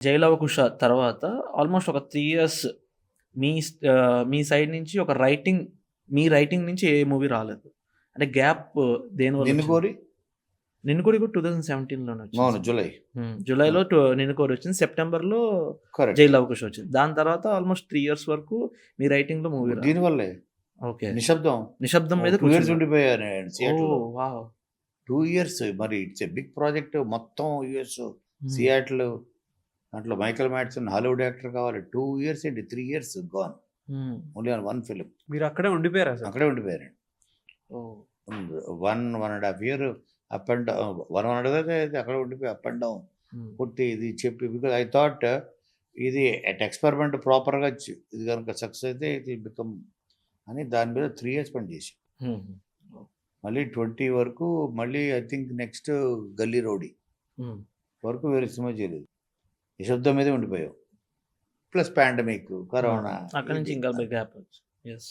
'జైలవకుశ' తర్వాత ఆల్మోస్ట్ ఒక 3 ఇయర్స్ మీ సైడ్ నుంచి మీ రైటింగ్ నుంచి ఏ మూవీ రాలేదు. అంటే గ్యాప్ దేనివల్ల 'నిన్ను వచ్చింది? కోరి' 'నిన్ను కోరి' కూడా 2017లోనే వచ్చింది. అవును. జూలై. జూలైలో 'నిన్ను కోరి' వచ్చింది. సెప్టెంబర్‌లో కరెక్ట్. 'జైలవకుశ' వచ్చింది. దాని తర్వాత ఆల్మోస్ట్ 3 ఇయర్స్ వరకు మీ రైటింగ్‌లో మూవీ రాలేదు. దీనివల్లే ఓకే. 'నిశ్శబ్దం' 'నిశ్శబ్దం' మీద 2 ఇయర్స్ కూర్చున్నారు. ఉండిపోయా నేను సియాటిల్‌లో. ఓహ్! వావ్! 2 ఇయర్స్ మరి ఇట్స్ ఎ బిగ్ ప్రాజెక్ట్. మొత్తం యూఎస్, హ్మ్. సియాటిల్, దాంట్లో మైకేల్ మాడ్సన్ హాలీవుడ్ యాక్టర్ కావాలి. 2 ఇయర్స్ ఏంటి, 3 ఇయర్స్ గాన్. హ్మ్. Only on one film. మీరు అక్కడే ఉండిపోయారా సార్? అక్కడే ఉండిపోయారండి. ఓహ్! 1.5 ఇయర్ అప్ అండ్ డౌన్, 1.5 అయితే అక్కడ ఉండిపోయి అప్ అండ్ డౌన్ హ్మ్. కొట్టి ఇది చెప్పి, బికాజ్ ఐ థాట్ ఇది అట్ ఎక్స్పెరిమెంట్ ప్రాపర్గా ఇది కనుక సక్సెస్ అయితే ఇది బికమ్ అని దాని మీద 3 ఇయర్స్ పని చేసి హ్మ్. మళ్ళీ 20 వరకు, మళ్ళీ ఐ థింక్ నెక్స్ట్ గల్లీ రౌడీ హ్మ్. వరకు వేరే సినిమా చేయలేదు. నిశ్శబ్దం మీదే ఉండిపోయాం. Plus pandemic, corona. అక్కడి నుంచి ఇంకా గ్యాప్ వచ్చింది. యెస్.